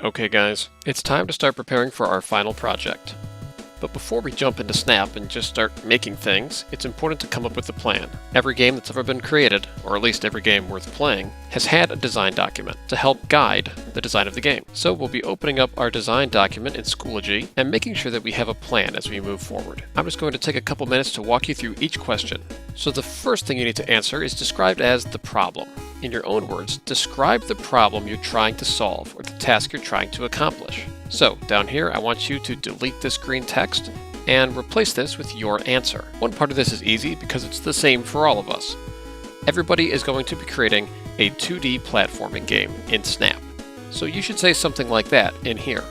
Okay guys, it's time to start preparing for our final project. But before we jump into Snap and just start making things, it's important to come up with a plan. Every game that's ever been created, or at least every game worth playing, has had a design document to help guide the design of the game. So we'll be opening up our design document in Schoology and making sure that we have a plan as we move forward. I'm just going to take a couple minutes to walk you through each question. So the first thing you need to answer is described as the problem. In your own words, describe the problem you're trying to solve or the task you're trying to accomplish. So down here, I want you to delete this green text and replace this with your answer. One part of this is easy because it's the same for all of us. Everybody is going to be creating a 2D platforming game in Snap. So you should say something like that in here.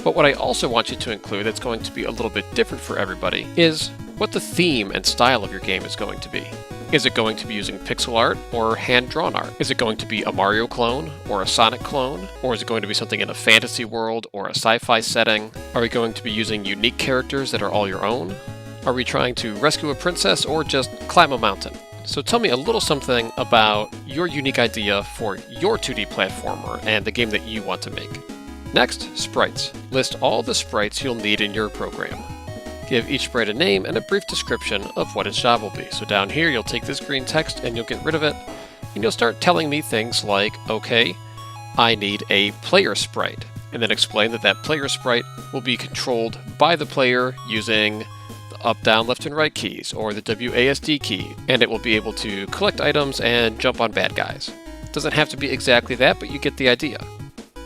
But what I also want you to include that's going to be a little bit different for everybody is what the theme and style of your game is going to be. Is it going to be using pixel art or hand-drawn art? Is it going to be a Mario clone or a Sonic clone? Or is it going to be something in a fantasy world or a sci-fi setting? Are we going to be using unique characters that are all your own? Are we trying to rescue a princess or just climb a mountain? So tell me a little something about your unique idea for your 2D platformer and the game that you want to make. Next, sprites. List all the sprites you'll need in your program. Give each sprite a name and a brief description of what its job will be. So down here, you'll take this green text and you'll get rid of it, and you'll start telling me things like, okay, I need a player sprite, and then explain that that player sprite will be controlled by the player using the up, down, left, and right keys, or the WASD key, and it will be able to collect items and jump on bad guys. It doesn't have to be exactly that, but you get the idea.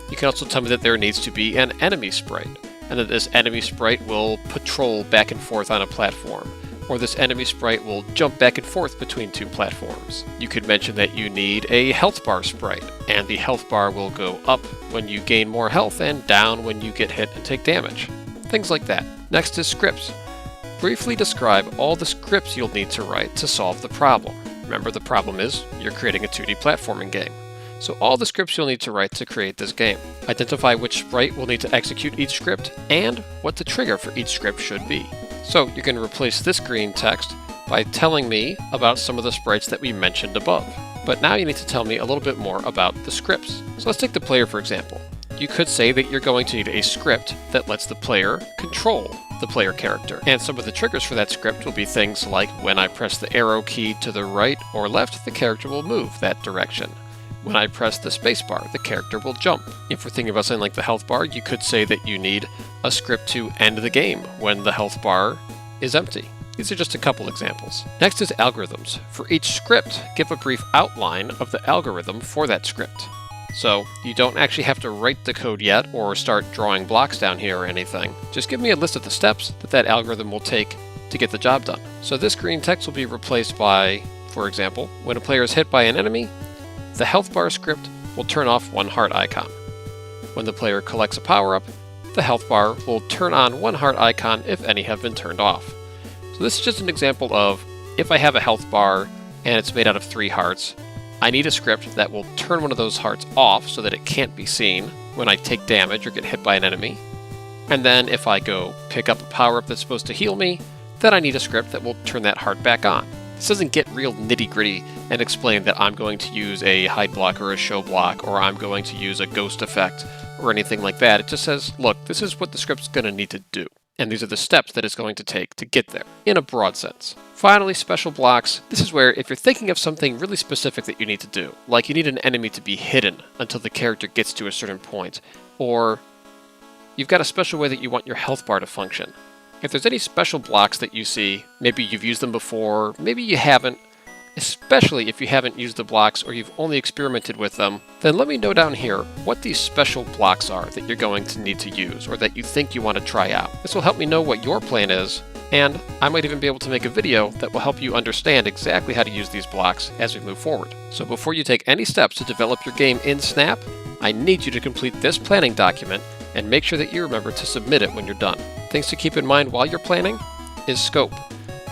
You can also tell me that there needs to be an enemy sprite, and that this enemy sprite will patrol back and forth on a platform, or this enemy sprite will jump back and forth between two platforms. You could mention that you need a health bar sprite, and the health bar will go up when you gain more health and down when you get hit and take damage. Things like that. Next is scripts. Briefly describe all the scripts you'll need to write to solve the problem. Remember, the problem is you're creating a 2D platforming game. So all the scripts you'll need to write to create this game. Identify which sprite will need to execute each script and what the trigger for each script should be. So you can replace this green text by telling me about some of the sprites that we mentioned above. But now you need to tell me a little bit more about the scripts. So let's take the player for example. You could say that you're going to need a script that lets the player control the player character. And some of the triggers for that script will be things like when I press the arrow key to the right or left, the character will move that direction. When I press the spacebar, the character will jump. If we're thinking about something like the health bar, you could say that you need a script to end the game when the health bar is empty. These are just a couple examples. Next is algorithms. For each script, give a brief outline of the algorithm for that script. So you don't actually have to write the code yet or start drawing blocks down here or anything. Just give me a list of the steps that algorithm will take to get the job done. So this green text will be replaced by, for example, when a player is hit by an enemy, the health bar script will turn off one heart icon. When the player collects a power-up, the health bar will turn on one heart icon if any have been turned off. So this is just an example of if I have a health bar and it's made out of 3 hearts, I need a script that will turn one of those hearts off so that it can't be seen when I take damage or get hit by an enemy. And then if I go pick up a power-up that's supposed to heal me, then I need a script that will turn that heart back on. This doesn't get real nitty-gritty and explain that I'm going to use a hide block or a show block, or I'm going to use a ghost effect or anything like that. It just says, look, this is what the script's going to need to do, and these are the steps that it's going to take to get there, in a broad sense. Finally, special blocks. This is where if you're thinking of something really specific that you need to do, like you need an enemy to be hidden until the character gets to a certain point, or you've got a special way that you want your health bar to function. If there's any special blocks that you see, maybe you've used them before, maybe you haven't, especially if you haven't used the blocks or you've only experimented with them, then let me know down here what these special blocks are that you're going to need to use or that you think you want to try out. This will help me know what your plan is, and I might even be able to make a video that will help you understand exactly how to use these blocks as we move forward. So before you take any steps to develop your game in Snap, I need you to complete this planning document and make sure that you remember to submit it when you're done. Things to keep in mind while you're planning is scope.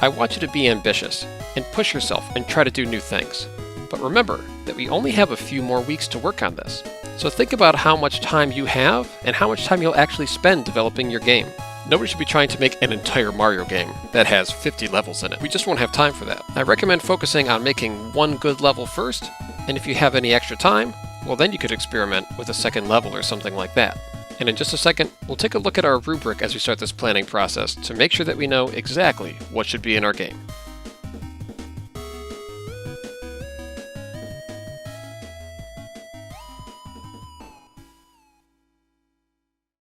I want you to be ambitious and push yourself and try to do new things. But remember that we only have a few more weeks to work on this. So think about how much time you have and how much time you'll actually spend developing your game. Nobody should be trying to make an entire Mario game that has 50 levels in it. We just won't have time for that. I recommend focusing on making one good level first, and if you have any extra time, well then you could experiment with a second level or something like that. And in just a second, we'll take a look at our rubric as we start this planning process to make sure that we know exactly what should be in our game.